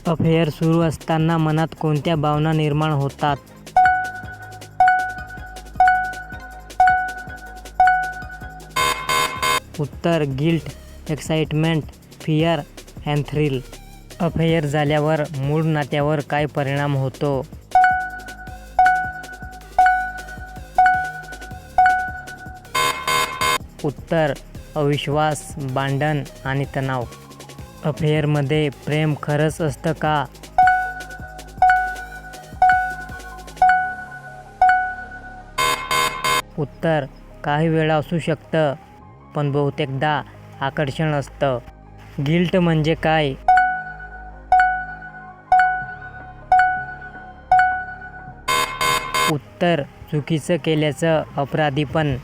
Affair सुरू असताना मनात कोणत्या भावना निर्माण होतात? उत्तर guilt, excitement, fear and thrill. Affair झाल्यावर मूळ नात्यावर काय परिणाम होतो? उत्तर अविश्वास, भांडण आणि तणाव. अफेअरमध्ये प्रेम खरंच असतं का? उत्तर काही वेळा असू शकतं, पण बहुतेकदा आकर्षण असतं. गिल्ट म्हणजे काय? उत्तर चुकीचं केल्याचं अपराधीपण.